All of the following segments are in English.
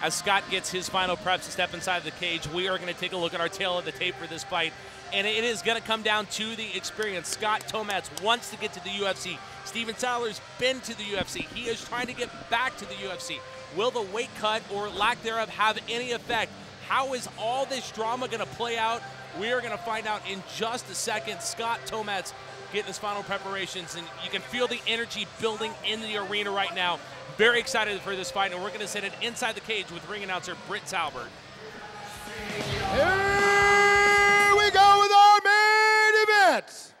as Scott gets his final preps to step inside the cage. We are going to take a look at our tail of the tape for this fight, and it is going to come down to the experience. Scott Thometz wants to get to the UFC. Steven Siler's been to the UFC. He is trying to get back to the UFC. Will the weight cut or lack thereof have any effect? How is all this drama going to play out? We are going to find out in just a second. Scott Thometz getting his final preparations, and you can feel the energy building in the arena right now. Very excited for this fight, and we're going to send it inside the cage with ring announcer Britt Talbert. Here we go with our main event.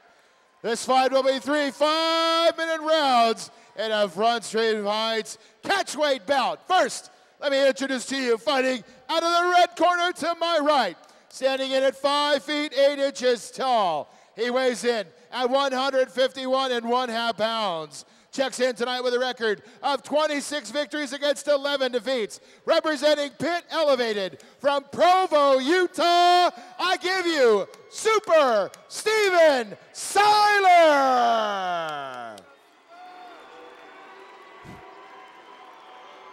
This fight will be 3 5-minute rounds in a front street fights catchweight bout. First, let me introduce to you, fighting out of the red corner to my right, standing in at 5 feet 8 inches tall. He weighs in at 151 1/2 pounds. Checks in tonight with a record of 26 victories against 11 defeats. Representing Pit Elevated from Provo, Utah, I give you Super Steven Siler.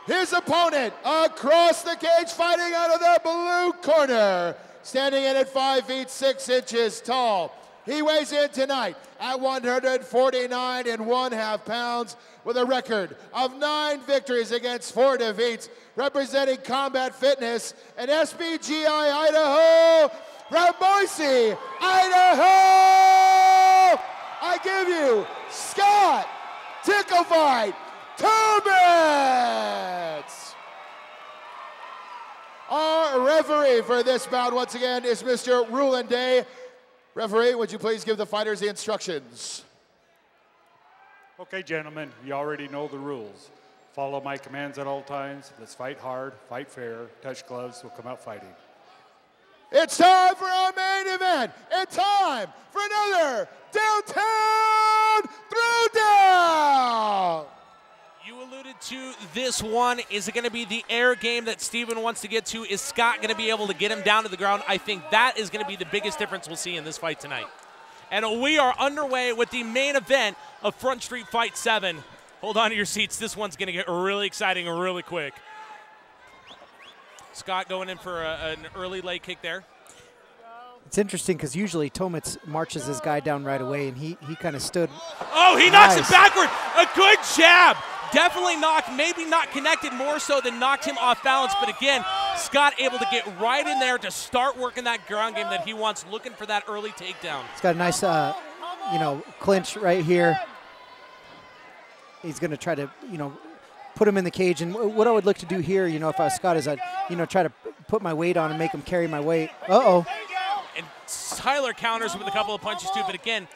His opponent across the cage, fighting out of the blue corner, standing in at 5 feet 6 inches tall. He weighs in tonight at 149 1/2 pounds with a record of 9 victories against 4 defeats, representing Combat Fitness and SBGI Idaho from Boise, Idaho. I give you Scott Ticklefight Thometz. Our referee for this bout, once again, is Mr. Rulin Day. Referee, would you please give the fighters the instructions? Okay, gentlemen, you already know the rules. Follow my commands at all times. Let's fight hard, fight fair, touch gloves, we'll come out fighting. It's time for our main event. It's time for another Downtown Throwdown. You alluded to this one. Is it going to be the air game that Steven wants to get to? Is Scott going to be able to get him down to the ground? I think that is going to be the biggest difference we'll see in this fight tonight. And we are underway with the main event of Front Street Fight 7. Hold on to your seats. This one's going to get really exciting really quick. Scott going in for an early leg kick there. It's interesting because usually Thometz marches his guy down right away, and he kind of stood. Oh, he knocks it backward. A good jab. Definitely knocked, maybe not connected more so than knocked him off balance. But again, Scott able to get right in there to start working that ground game that he wants, looking for that early takedown. He's got a nice, clinch right here. He's going to try to, put him in the cage. And what I would look to do here, if I was Scott, is I'd, try to put my weight on and make him carry my weight. Uh-oh. And Siler counters with a couple of punches too, but again,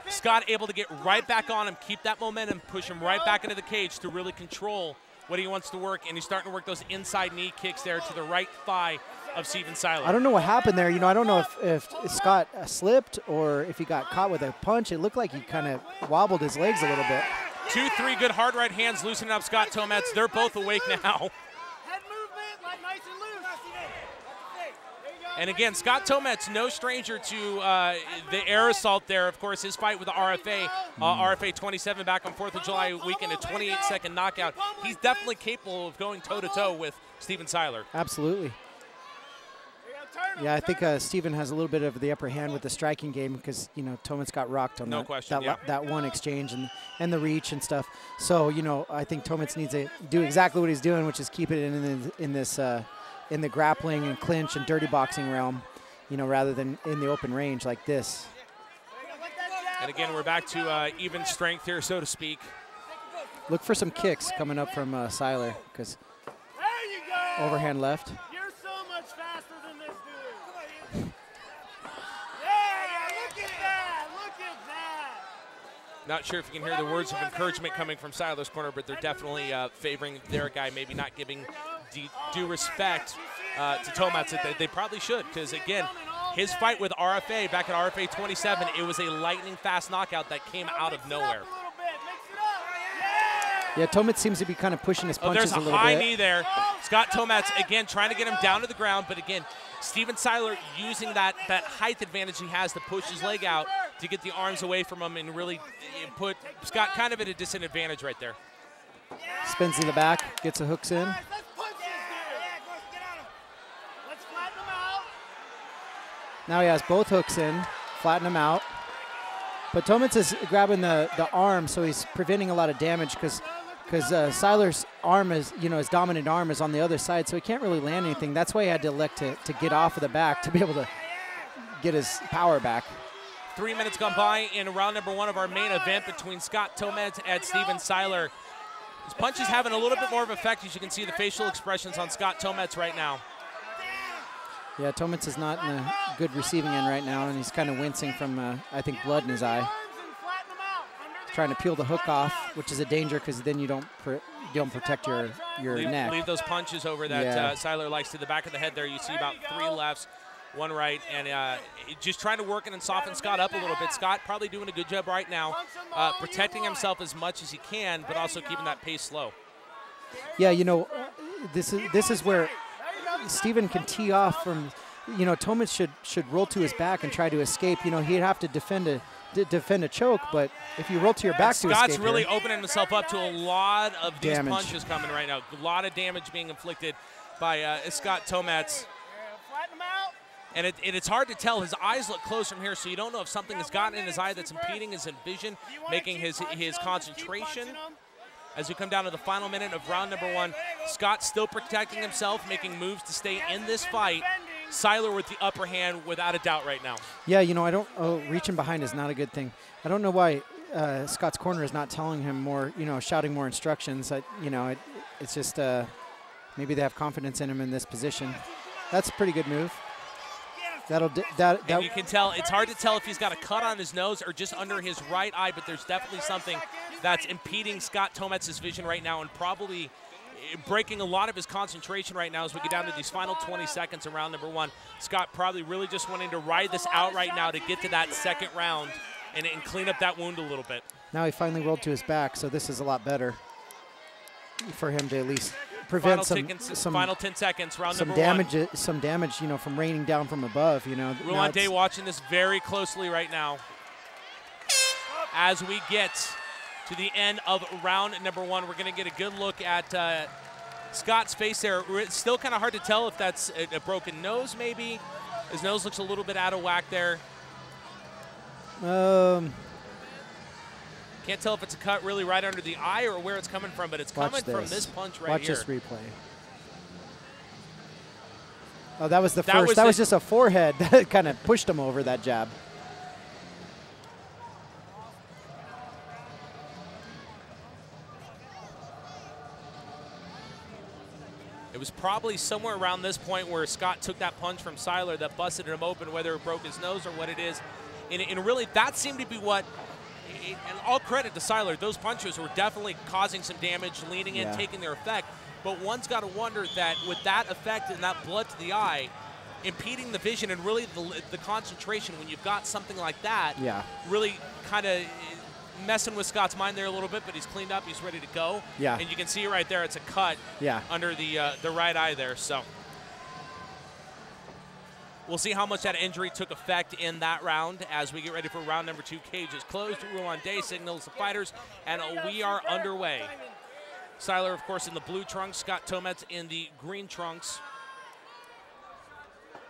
Scott able to get right back on him, keep that momentum, push him right back into the cage to really control what he wants to work, and he's starting to work those inside knee kicks there to the right thigh of Steven Siler. I don't know what happened there. I don't know if Scott slipped or if he got caught with a punch. It looked like he kind of wobbled his legs a little bit. 2, 3 good hard right hands loosening up Scott Thometz. They're both awake now. And again, Scott Thometz, no stranger to the air assault there. Of course, his fight with the RFA, RFA 27 back on 4th of July weekend, a 28-second knockout. He's definitely capable of going toe-to-toe with Steven Siler. Absolutely. Yeah, I think Steven has a little bit of the upper hand with the striking game because, Thometz got rocked on that one exchange and the reach and stuff. So, I think Thometz needs to do exactly what he's doing, which is keep it in this in the grappling and clinch and dirty boxing realm, rather than in the open range like this. And again, we're back to even strength here, so to speak. Look for some kicks coming up from Siler, because overhand left. You're so much faster than this dude. Yeah, look at that, look at that. Not sure if you can hear the words of encouragement coming from Siler's corner, but they're definitely favoring their guy, maybe not giving due respect to Thometz that they probably should, because again, his fight with RFA back at RFA 27, it was a lightning fast knockout that came out of nowhere. Yeah, Thometz seems to be kind of pushing his punches a little bit. There's a high knee there. Scott Thometz, again, trying to get him down to the ground, but again, Steven Siler using that height advantage he has to push his leg out to get the arms away from him and really put Scott kind of at a disadvantage right there. Spins in the back, gets the hooks in. Now he has both hooks in, flatten him out. But Thometz is grabbing the arm, so he's preventing a lot of damage because Siler's arm is, his dominant arm is on the other side, so he can't really land anything. That's why he had to elect to get off of the back to be able to get his power back. 3 minutes gone by in round number 1 of our main event between Scott Thometz and Steven Siler. His punch is having a little bit more of effect, as you can see the facial expressions on Scott Thometz right now. Yeah, Thometz is not in a good receiving end right now, and he's kind of wincing from, I think, blood in his eye. He's trying to peel the hook off, which is a danger because then you don't protect your neck. Leave those punches over that Siler likes to the back of the head there. You see about 3 lefts, 1 right, and just trying to work and soften Scott up a little bit. Scott probably doing a good job right now, protecting himself as much as he can, but also keeping that pace slow. Yeah, this is where Steven can tee off from, Thometz should roll to his back and try to escape. He'd have to defend a choke, but if you roll to your back to escape, Scott's really opening himself up to a lot of these punches coming right now. A lot of damage being inflicted by Scott Thometz. And it's hard to tell. His eyes look closed from here, so you don't know if something has gotten in his eye that's impeding his vision, making his concentration. As we come down to the final minute of round number 1, Scott still protecting himself, making moves to stay in this fight. Siler with the upper hand without a doubt right now. Yeah, reaching behind is not a good thing. I don't know why Scott's corner is not telling him more, shouting more instructions. It's just maybe they have confidence in him in this position. That's a pretty good move. And you can tell, it's hard to tell if he's got a cut on his nose or just under his right eye, but there's definitely something that's impeding Scott Thometz's vision right now and probably breaking a lot of his concentration right now as we get down to these final 20 seconds in round number 1. Scott probably really just wanting to ride this out right now to get to that second round and clean up that wound a little bit. Now he finally rolled to his back, so this is a lot better for him to at least prevent some final 10 seconds, round some number damage, 1. Some damage, from raining down from above, Ruan Day watching this very closely right now as we get to the end of round number 1. We're going to get a good look at Scott's face there. It's still kind of hard to tell if that's a broken nose maybe. His nose looks a little bit out of whack there. Can't tell if it's a cut really right under the eye or where it's coming from, but it's coming from this punch right here. Watch this replay. Oh, that was the first. That was just a forehead that kind of pushed him over, that jab. It was probably somewhere around this point where Scott took that punch from Siler that busted him open, whether it broke his nose or what it is. And really, that seemed to be what, and all credit to Siler, those punches were definitely causing some damage, leaning in, taking their effect. But one's got to wonder that with that effect and that blood to the eye, impeding the vision and really the concentration when you've got something like that, really kind of messing with Scott's mind there a little bit, but he's cleaned up, he's ready to go. Yeah. And you can see right there, it's a cut under the right eye there. So we'll see how much that injury took effect in that round as we get ready for round number 2. Cage is closed. Ruan Day signals the fighters, and we are underway. Siler, of course, in the blue trunks. Scott Thometz in the green trunks.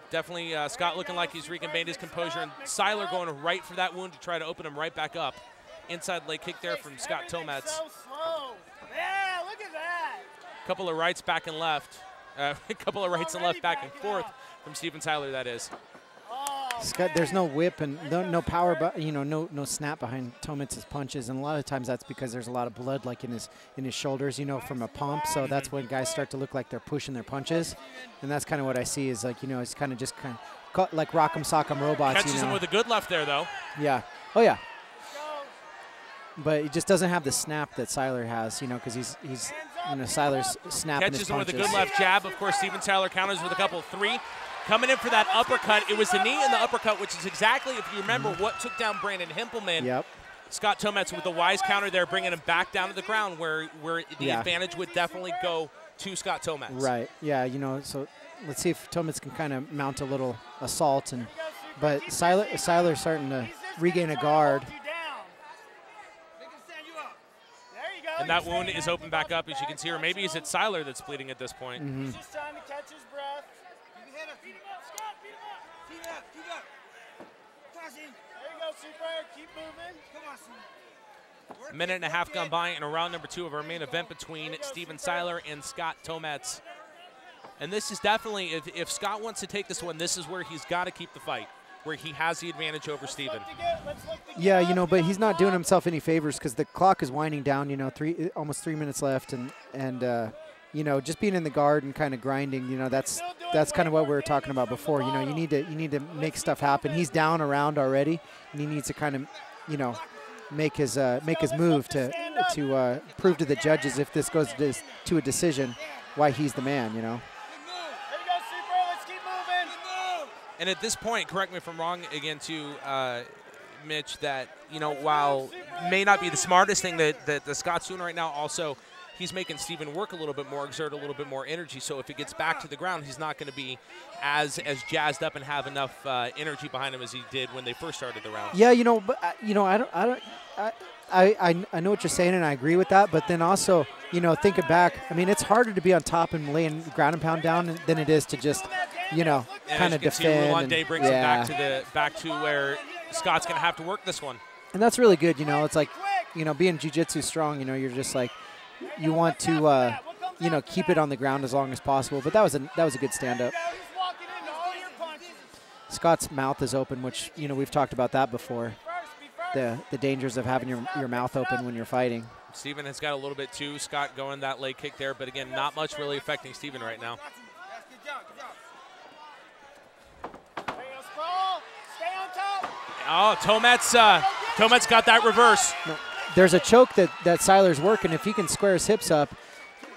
Definitely Scott looking like he's regained his composure, and Siler going right for that wound to try to open him right back up. Inside leg kick there from Scott Thometz. So slow. Yeah, look at that. Couple of rights back and left. A couple of rights and left back and forth from Steven Siler, that is. Scott, there's no whip and no power, but no snap behind Thometz's punches, and a lot of times that's because there's a lot of blood, like in his shoulders, from a pump. So that's when guys start to look like they're pushing their punches, and that's kind of what I see is it's kind of just like rock'em sock'em robots. Catches him with a good left there, though. Yeah. Oh yeah. But he just doesn't have the snap that Siler has, because he's Siler's snapping his punches. Catches him with a good left jab. Of course, Steven Siler counters with a couple of 3. Coming in for that uppercut. It was the knee and the uppercut, which is exactly, if you remember, what took down Brandon Himpelman. Yep. Scott Thometz with the wise counter there, bringing him back down to the ground where the advantage would definitely go to Scott Thometz. Right. Yeah, so let's see if Thometz can kind of mount a little assault. But Siler's starting to regain a guard. And that wound is open back up, as you can see, or maybe is it Siler that's bleeding at this point? He's just trying to catch his breath. Beat him up, Scott. Beat him up. Keep up. Keep up. Come on, Steve. There you go, Super. Keep moving. Come on, Steve. A minute and a half gone by in round number 2 of our main event between Steven Siler and Scott Thometz. And this is definitely, if Scott wants to take this one, this is where he's got to keep the fight, where he has the advantage over Steven. Yeah, you know, but he's not doing himself any favors because the clock is winding down. You know, almost 3 minutes left, and you know, just being in the guard and kind of grinding. You know, that's kind of what we were talking about before. You know, you need to make stuff happen. He's down around already, and he needs to kind of, you know, make his move to prove to the judges if this goes to a decision why he's the man. You know. And at this point, correct me if I'm wrong again too, Mitch, that, you know, while may not be the smartest thing that the Scott's doing right now, also he's making Steven work a little bit more, exert a little bit more energy. So if it gets back to the ground, he's not going to be as jazzed up and have enough energy behind him as he did when they first started the round. Yeah, you know, but you know, I know what you're saying, and I agree with that. But then also, you know, thinking back, I mean, it's harder to be on top and laying ground and pound down than it is to just, you know, kind of defend. One day brings him back to where Scott's going to have to work this one. And that's really good. You know, it's like, you know, being jiu-jitsu strong. You know, you're just like, you want to, you know, keep it on the ground as long as possible. But that was a good stand-up. Scott's mouth is open, which, you know, we've talked about that before. The dangers of having your mouth open when you're fighting. Steven has got a little bit too. Scott going that leg kick there, but again, not much really affecting Steven right now. Oh, Thometz got that reverse. No, there's a choke that Siler's working. If he can square his hips up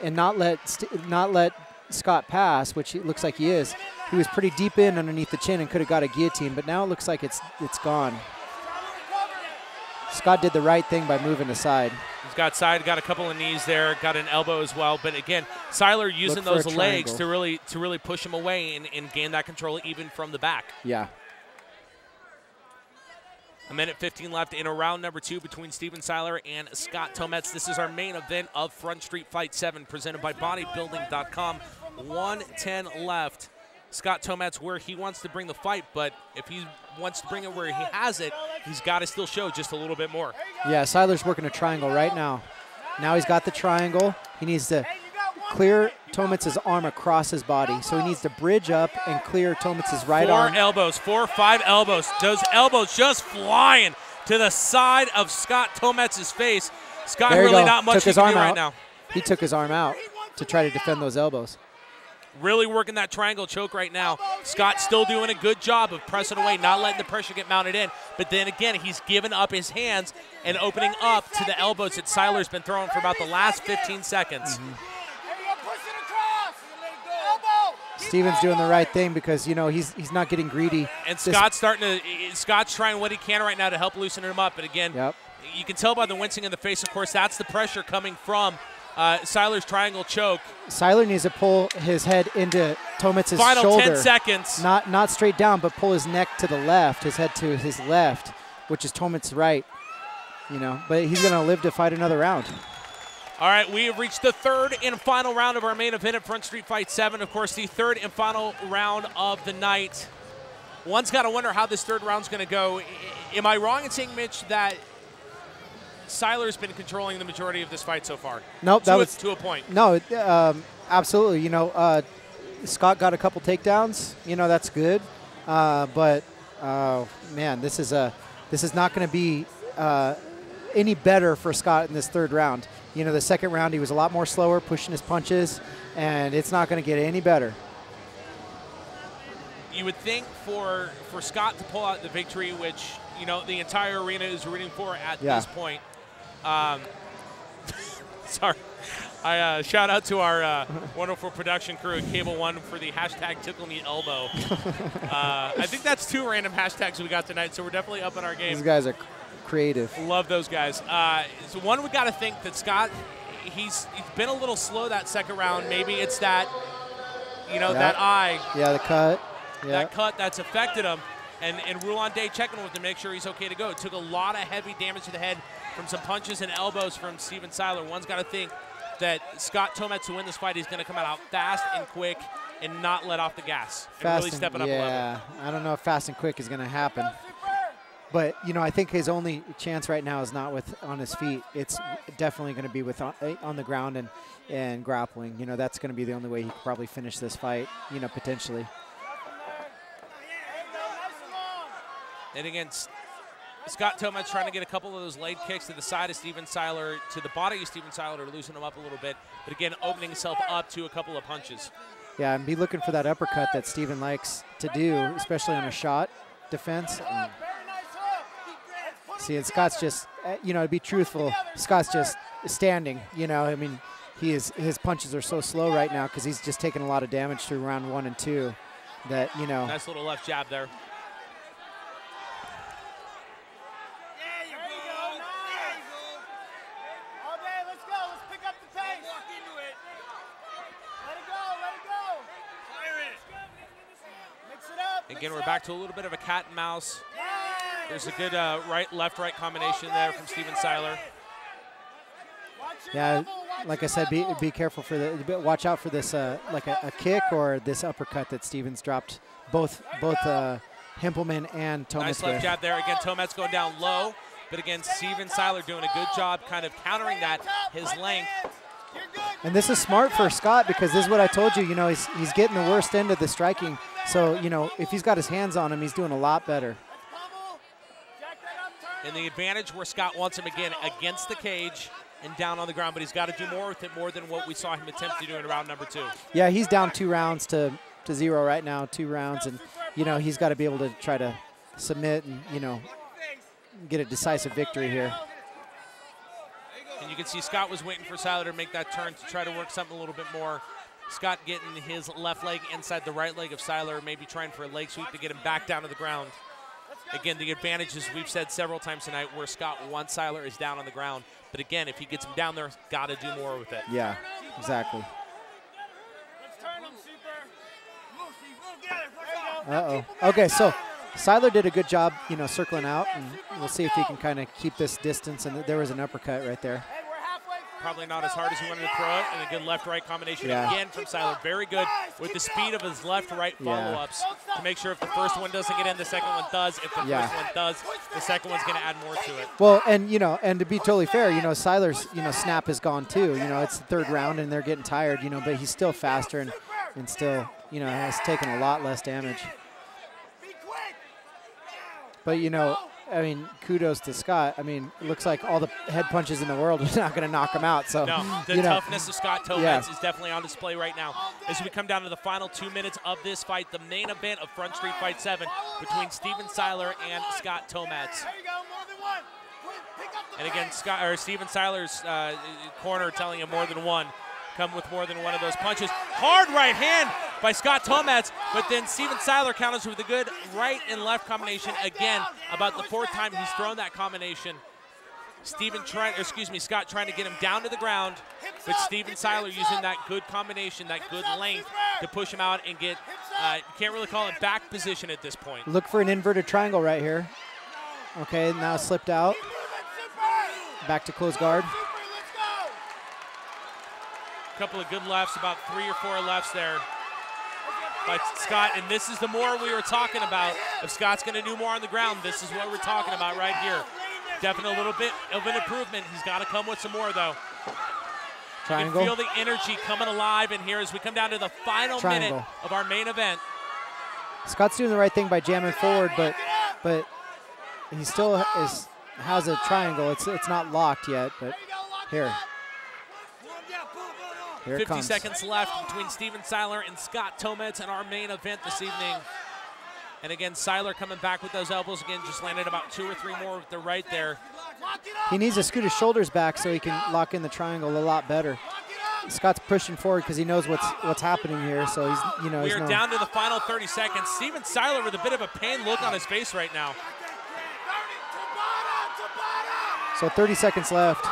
and not let Scott pass, which it looks like he is, he was pretty deep in underneath the chin and could have got a guillotine, but now it looks like it's gone. Scott did the right thing by moving aside. He's got a couple of knees there, got an elbow as well. But again, Siler using those legs to really push him away and gain that control even from the back. Yeah. A minute 15 left in round number 2 between Steven Siler and Scott Thometz. This is our main event of Front Street Fight 7, presented by bodybuilding.com. 1:10 left. Scott Thometz where he wants to bring the fight, but if he wants to bring it where he has it, he's got to still show just a little bit more. Yeah, Siler's working a triangle right now. Now he's got the triangle. He needs to clear Thometz's arm across his body. So he needs to bridge up and clear Thometz's right arm. 4 or 5 elbows. Those elbows just flying to the side of Scott Thometz's face. Scott really not much he can do right now. He took his arm out to try to defend those elbows. Really working that triangle choke right now. Scott still doing a good job of pressing away, not letting the pressure get mounted in. But then again, he's given up his hands and opening up to the elbows that Siler's been throwing for about the last 15 seconds. Mm-hmm. Steven's doing the right thing because, you know, he's not getting greedy. And Scott's trying what he can right now to help loosen him up. But again, you can tell by the wincing in the face, of course, that's the pressure coming from Siler's triangle choke. Siler needs to pull his head into Thometz's shoulder. Final 10 seconds. Not straight down, but pull his neck to the left, his head to his left, which is Thometz's right. You know, but he's going to live to fight another round. All right, we have reached the third and final round of our main event at Front Street Fight 7. Of course, the third and final round of the night. One's got to wonder how this third round's going to go. Am I wrong in saying, Mitch, that Siler's been controlling the majority of this fight so far? Nope, that was to a point. No, absolutely. You know, Scott got a couple takedowns. You know, that's good. But man, this is not going to be any better for Scott in this third round. You know, the second round he was a lot more slower, pushing his punches, and it's not going to get any better. You would think for Scott to pull out the victory, which, you know, the entire arena is rooting for at this point. Sorry. I shout out to our wonderful production crew at Cable One for the hashtag Tickle Me Elbow. I think that's 2 random hashtags we got tonight, so we're definitely up in our game. These guys are creative. Love those guys. So one, we got to think that Scott, he's been a little slow that second round. Maybe it's that, you know, that eye. Yeah, the cut. That cut that's affected him. And Roulon Day checking with him to make sure he's okay to go. It took a lot of heavy damage to the head from some punches and elbows from Steven Siler. One's got to think that Scott Thometz, to win this fight, he's going to come out fast and quick and not let off the gas. Fast and really stepping up a level. Yeah, I don't know if fast and quick is going to happen. But, you know, I think his only chance right now is not with on his feet. It's definitely going to be with on the ground and grappling. You know, that's going to be the only way he could probably finish this fight, you know, potentially. And again, Scott Thometz trying to get a couple of those leg kicks to the side of Steven Siler, to the body of Steven Siler to loosen him up a little bit. But again, opening himself up to a couple of punches. Yeah, and be looking for that uppercut that Steven likes to do, especially on a shot defense. See, and Scott's just, you know, to be truthful, Scott's just standing, you know. I mean, his punches are so slow right now because he's just taking a lot of damage through round 1 and 2 that, you know. Nice little left jab there. Again, we're back to a little bit of a cat and mouse. There's a good left-right combination there from Steven Siler. Yeah, like I said, be careful for the. Watch out for this, like a kick or this uppercut that Steven's dropped. Both Himpelman and Thometz. Nice left jab there. Again, Thometz going down low, but again, Steven Siler doing a good job, kind of countering that. His length. And this is smart for Scott because this is what I told you. You know, he's getting the worst end of the striking. So, you know, if he's got his hands on him, he's doing a lot better. And the advantage where Scott wants him again against the cage and down on the ground, but he's got to do more with it, more than what we saw him attempt to do in round number 2. Yeah, he's down 2 rounds to 0 right now, 2 rounds. And, you know, he's got to be able to try to submit and, you know, get a decisive victory here. And you can see Scott was waiting for Siler to make that turn to try to work something a little bit more. Scott getting his left leg inside the right leg of Siler, maybe trying for a leg sweep to get him back down to the ground. Again, the advantage, as we've said several times tonight, where Scott wants Siler is down on the ground. But again, if he gets him down there, got to do more with it. Yeah, exactly. Uh-oh. Okay, so Siler did a good job, you know, circling out, and we'll see if he can kind of keep this distance. And there was an uppercut right there. Probably not as hard as he wanted to throw it, and a good left-right combination again from Siler. Very good with the speed of his left-right follow-ups to make sure if the first one doesn't get in, the second one does. If the first one does, the second one's going to add more to it. Well, and, you know, and to be totally fair, you know, Siler's, you know, snap is gone too. You know, it's the 3rd round, and they're getting tired, you know, but he's still faster and still, you know, has taken a lot less damage. But, you know, I mean, kudos to Scott. I mean, it looks like all the head punches in the world are not going to knock him out. So, no, the toughness of Scott Thometz is definitely on display right now. As we come down to the final 2 minutes of this fight, the main event of Front Street Fight 7 between Steven Siler and Scott Thometz. And again, Steven Siler's corner telling him more than one. Come with more than one of those punches. Hard right hand by Scott Thometz, but then Steven Siler counters with a good right and left combination. Again, about the 4th time he's thrown that combination. Scott trying to get him down to the ground, but Steven Siler using that good combination, that good length to push him out and get, you can't really call it back position at this point. Look for an inverted triangle right here. Okay, now slipped out. Back to close guard. Couple of good lefts, about 3 or 4 lefts there by Scott, and this is the more we were talking about. If Scott's going to do more on the ground, this is what we're talking about right here. Definitely a little bit of an improvement. He's got to come with some more, though. Triangle. You can feel the energy coming alive in here as we come down to the final minute of our main event. Scott's doing the right thing by jamming forward, but he still has a triangle. It's not locked yet, but here. Here 50 seconds left between Steven Siler and Scott Thometz in our main event this evening. And again, Siler coming back with those elbows again, just landed about 2 or 3 more with the right there. He needs to scoot his shoulders back so he can lock in the triangle a lot better. Scott's pushing forward because he knows what's happening here. So he's, you know, we are down to the final 30 seconds. Steven Siler with a bit of a pained look on his face right now. So 30 seconds left.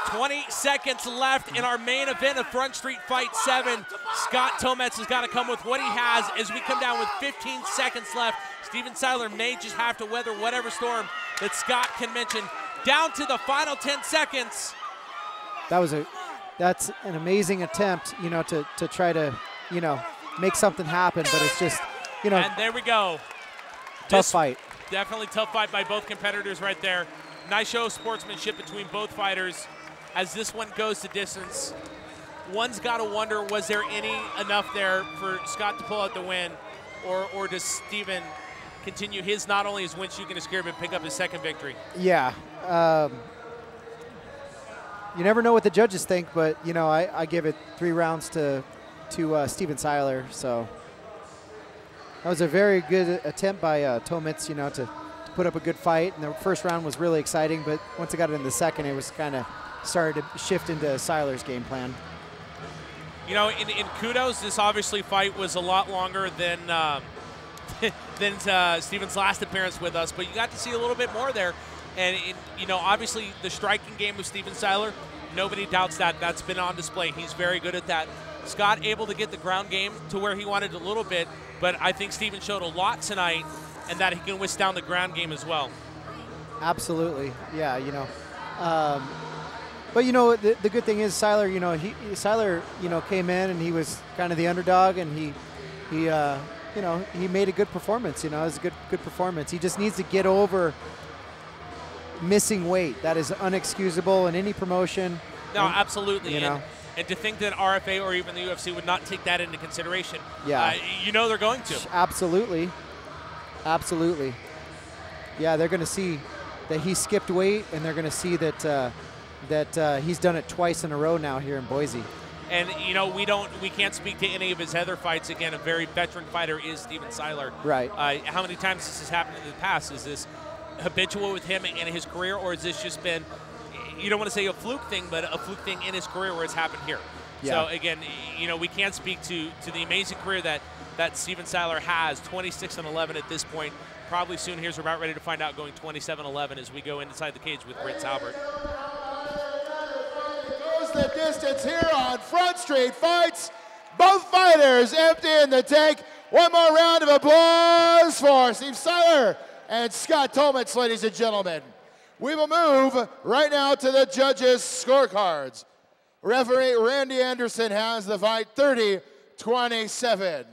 20 seconds left in our main event of Front Street Fight 7. Scott Thometz has got to come with what he has as we come down with 15 seconds left. Steven Siler may just have to weather whatever storm that Scott can mention. Down to the final 10 seconds. That's an amazing attempt, you know, to try to, you know, make something happen, but it's just, you know. And there we go. Tough fight. Definitely tough fight by both competitors right there. Nice show of sportsmanship between both fighters as this one goes to distance. One's got to wonder, was there enough there for Scott to pull out the win, or does Steven continue not only his win streak in his career, but pick up his second victory? Yeah. You never know what the judges think, but, you know, I give it 3 rounds to Steven Siler. So that was a very good attempt by Thometz, you know, to put up a good fight. And the first round was really exciting, but once it got in the second, it was kind of started to shift into Siler's game plan. You know, in kudos, this obviously fight was a lot longer than Steven's last appearance with us, but you got to see a little bit more there. And, you know, obviously the striking game of Steven Siler, nobody doubts that. That's been on display. He's very good at that. Scott able to get the ground game to where he wanted a little bit, but I think Steven showed a lot tonight, and that he can withstand the ground game as well. Absolutely, yeah, you know. But, you know, the good thing is Siler, you know, Siler, you know, came in and he was kind of the underdog, and he you know, he made a good performance. You know, it was a good performance. He just needs to get over missing weight. That is unexcusable in any promotion. No, absolutely. You know. And to think that RFA or even the UFC would not take that into consideration, yeah, you know they're going to. Absolutely. Absolutely. Yeah, they're going to see that he skipped weight, and they're going to see that he's done it twice in a row now here in Boise. And, you know, we can't speak to any of his other fights. Again, a very veteran fighter is Steven Siler. Right. How many times this has happened in the past? Is this habitual with him in his career, or has this just been, you don't want to say a fluke thing, but a fluke thing in his career where it's happened here? Yeah. So, again, you know, we can't speak to the amazing career that Steven Siler has, 26-11 at this point. Probably soon here's we're about ready to find out, going 27-11 as we go inside the cage with Britt Talbert. Goes the distance here on Front Street Fights. Both fighters empty in the tank. One more round of applause for Steve Siler and Scott Thometz, ladies and gentlemen. We will move right now to the judges' scorecards. Referee Randy Anderson has the fight 30-27.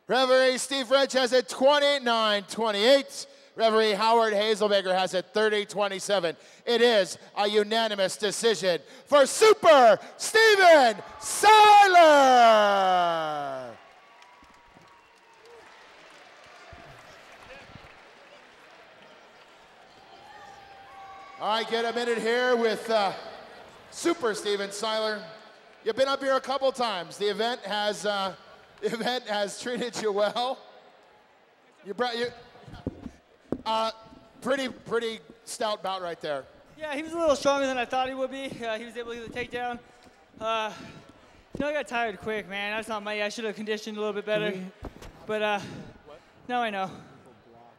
Referee Steve French has it 29-28. Referee Howard Hazelmaker has it 30-27. It is a unanimous decision for Super Steven Siler. All right, get a minute here with Super Steven Siler. You've been up here a couple times. The event has treated you well. Pretty stout bout right there. Yeah, he was a little stronger than I thought he would be. He was able to get the takedown. You know, I got tired quick, man. That's not my. I should have conditioned a little bit better. But now I know.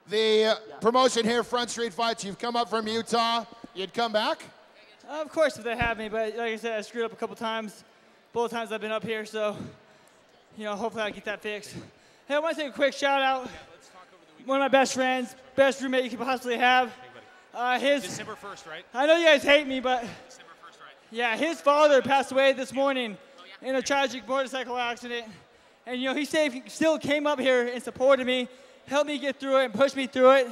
The promotion here, Front Street Fights, you've come up from Utah. You'd come back? Of course, if they have me. But like I said, I screwed up a couple times. Both times I've been up here, so, you know, hopefully I get that fixed. Hey, I want to take a quick shout out. One of my best friends, best roommate you could possibly have. December 1st, right? I know you guys hate me, but December 1st, right? Yeah, his father passed away this morning in a tragic motorcycle accident. And, you know, he still came up here and supported me, helped me get through it and pushed me through it.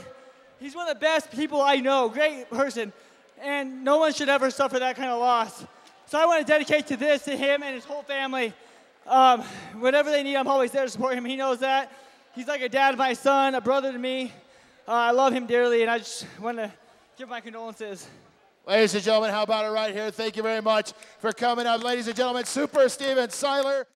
He's one of the best people I know, great person. And no one should ever suffer that kind of loss. So I want to dedicate to this to him and his whole family. Whatever they need, I'm always there to support him. He knows that. He's like a dad to my son, a brother to me. I love him dearly, and I just want to give my condolences. Ladies and gentlemen, how about it right here? Thank you very much for coming up. Ladies and gentlemen, Super Steven Siler.